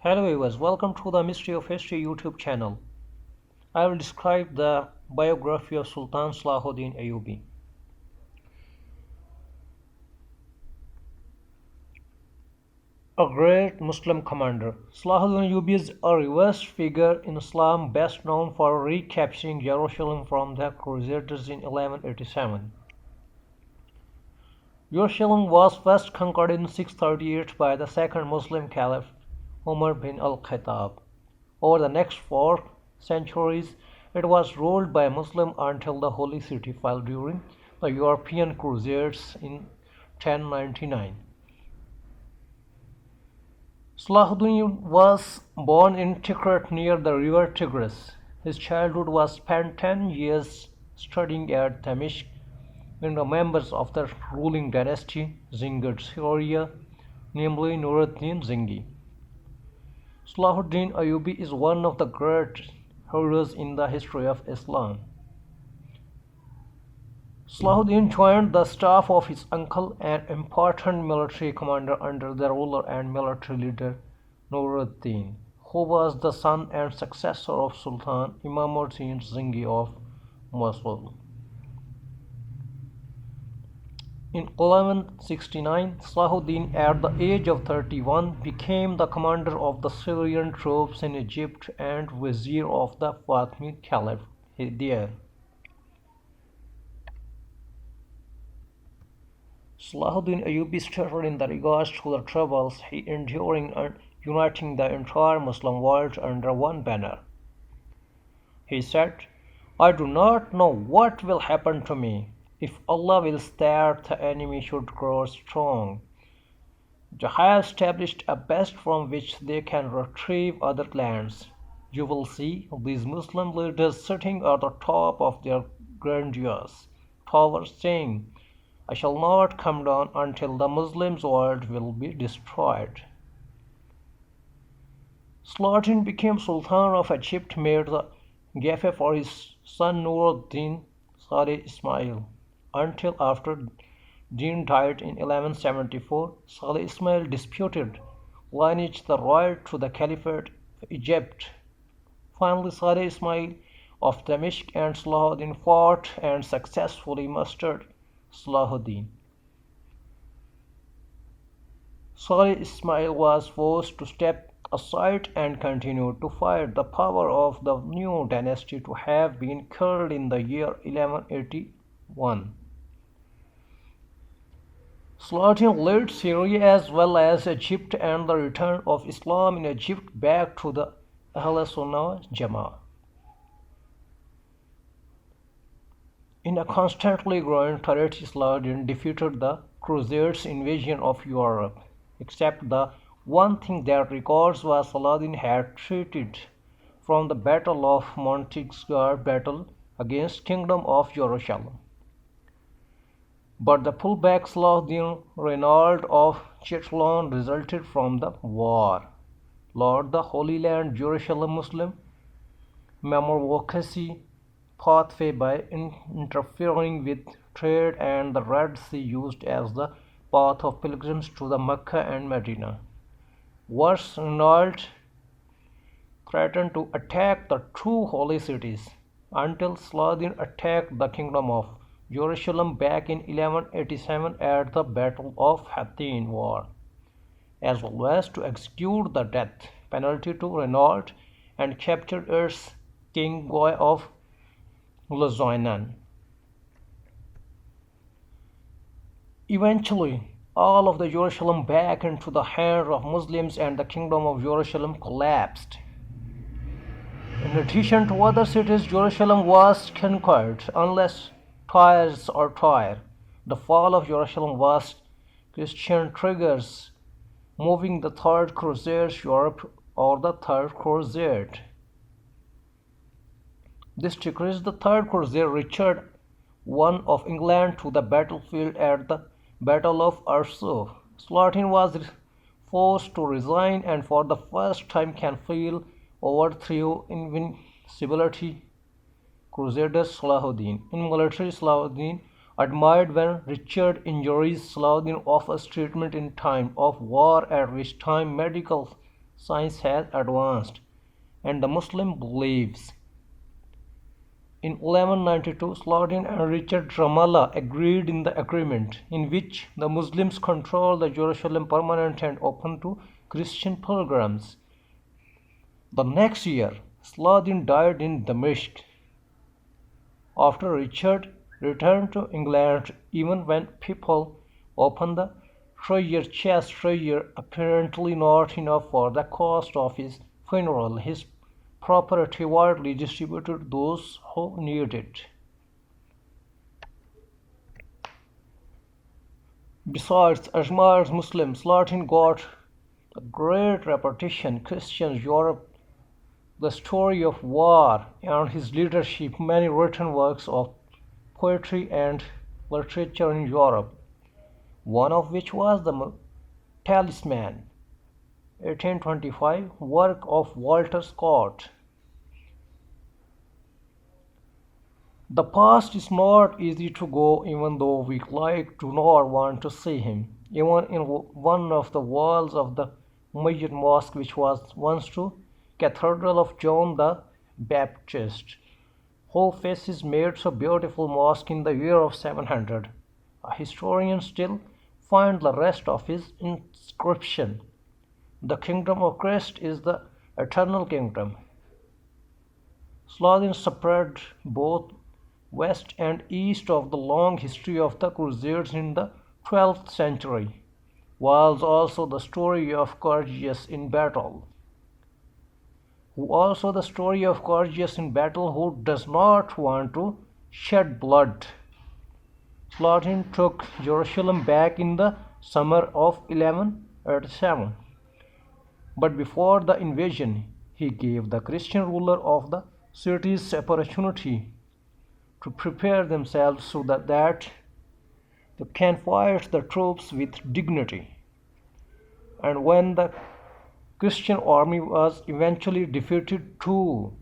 Hello viewers, welcome to the Mystery of History YouTube channel. I will describe the biography of Sultan Salahudin Ayyubi. A great Muslim commander, Salahuddin Ayyubi is a reversed figure in Islam best known for recapturing Jerusalem from the crusaders in 1187. Jerusalem was first conquered in 638 by the second Muslim caliph Umar bin al-Khattab. Over the next 4 centuries, it was ruled by Muslims until the Holy City fell during the European Crusades in 1099. Salahuddin was born in Tikrit near the river Tigris. His childhood was spent 10 years studying at Damascus with the members of the ruling dynasty Ghengez Syria, namely Nuruddin Zengi. Salahuddin Ayyubi is one of the great heroes in the history of Islam. Salahuddin joined the staff of his uncle, an important military commander under the ruler and military leader Nuruddin, who was the son and successor of Sultan Imamuddin Zengi of Mosul. In 1169, Salahuddin, at the age of 31, became the commander of the Syrian troops in Egypt and vizier of the Fatimid Caliph there. Salahuddin Ayyubi stated in regards to the troubles he endured in uniting the entire Muslim world under one banner. He said, "I do not know what will happen to me. If Allah wills that the enemy should grow strong, they have established a base from which they can retrieve other lands. You will see these Muslim leaders sitting at the top of their grandiose towers saying, 'I shall not come down until the Muslims' world will be destroyed.'" Saladin became Sultan of Egypt, made the Khalifa for his son Nuruddin Salih Ismail, until after Din died in 1174. Salih Ismail disputed lineage the right to the Caliphate of Egypt. Finally, Salih Ismail of Damascus and Salahuddin fought and successfully mastered Salahuddin. Salih Ismail was forced to step aside and continued to fight. The power of the new dynasty to have been killed in the year 1181. Saladin led Syria as well as Egypt and the return of Islam in Egypt back to the Ahl Sunnah Jama'ah. In a constantly growing territory, Saladin defeated the Crusades' invasion of Europe, except the one thing that records was Saladin had retreated from the Battle of Monticello battle against Kingdom of Jerusalem. But the pullback Saladin Reynald of Chatillon resulted from the war. Lord, the Holy Land Jerusalem Muslim Memorvocacy pathway by interfering with trade and the Red Sea used as the path of pilgrims to the Mecca and Medina. Worse, Reynald threatened to attack the two holy cities until Saladin attacked the kingdom of Jerusalem back in 1187 at the Battle of Hattin War, as well as to execute the death penalty to Reynald and capture its king Guy of Lusignan. Eventually, all of the Jerusalem back into the hands of Muslims and the kingdom of Jerusalem collapsed. In addition to other cities, Jerusalem was conquered, unless Tyre. The fall of Jerusalem was Christian triggers, moving the Third Crusade Europe or the Third Crusade. This decreased the Third Crusade Richard I of England to the battlefield at the Battle of Arso. Saladin was forced to resign and for the first time can feel overthrew invincibility. Crusaders Salahuddin. In military, Salahuddin admired when Richard injuries Saladin offers treatment in time of war, at which time medical science has advanced, and the Muslim believes. In 1192, Saladin and Richard Ramallah agreed in the agreement, in which the Muslims controlled the Jerusalem permanent and open to Christian pilgrims. The next year, Saladin died in Damascus. After Richard returned to England, even when people opened the treasure apparently not enough for the cost of his funeral, his property widely distributed to those who needed it. Besides admired Muslims, Saladin got a great reputation. Christians Europe, the story of war and his leadership, many written works of poetry and literature in Europe, one of which was the Talisman, 1825, work of Walter Scott. The past is not easy to go, even though we do not want to see him. Even in one of the walls of the major mosque, which was once the Cathedral of John the Baptist, who faces made so beautiful mosque in the year of 700. A historian still find the rest of his inscription. The kingdom of Christ is the eternal kingdom. Saladin spread both west and east of the long history of the crusaders in the 12th century, was also the story of courageous in battle. Who does not want to shed blood. Saladin took Jerusalem back in the summer of 1187. But before the invasion, he gave the Christian ruler of the cities opportunity to prepare themselves so that they can fight the troops with dignity. And when the Christian army was eventually defeated too,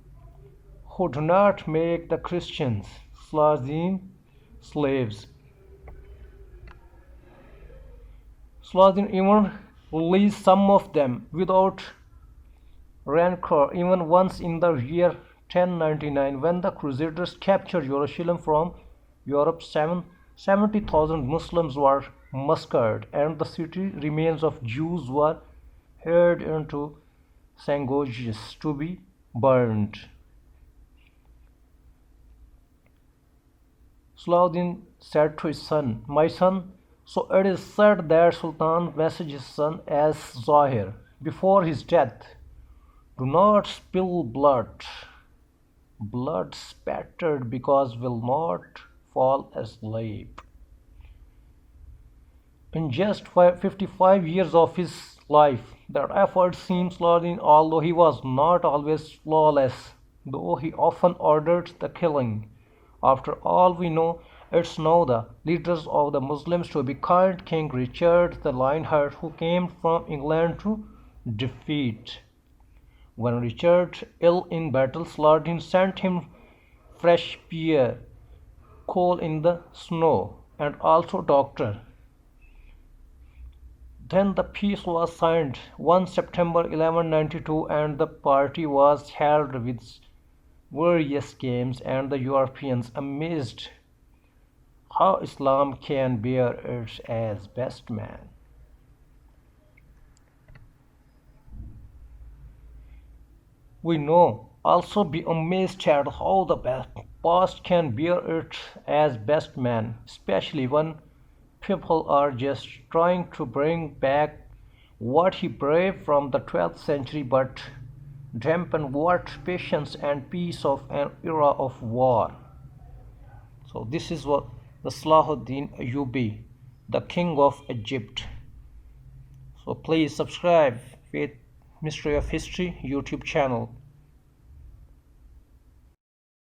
who do not make the Christians Saladin slaves. Saladin even released some of them without rancor, even once in the year 1099, when the crusaders captured Jerusalem from Europe. 70,000 Muslims were massacred, and the city remains of Jews were hurled into Ghengez to be burned. Saladin said to his son, "My son," so it is said that Sultan messaged his son as Zahir before his death, "Do not spill blood. Blood spattered because will not fall asleep." In just 55 years of his life, that effort seems Saladin, although he was not always flawless, though he often ordered the killing. After all we know, it's now the leaders of the Muslims to be kind King Richard the Lionheart, who came from England to defeat. When Richard ill in battle, Saladin sent him fresh beer, coal in the snow, and also doctor. Then the peace was signed 1 September 1192, and the party was held with various games, and the Europeans amazed how Islam can bear it as best man. We know also be amazed at how the past can bear it as best man, especially when people are just trying to bring back what he braved from the 12th century, but dampen what patience and peace of an era of war. So this is what the Salahudin Ayyubi, the king of Egypt. So please subscribe with Mystery of History YouTube channel.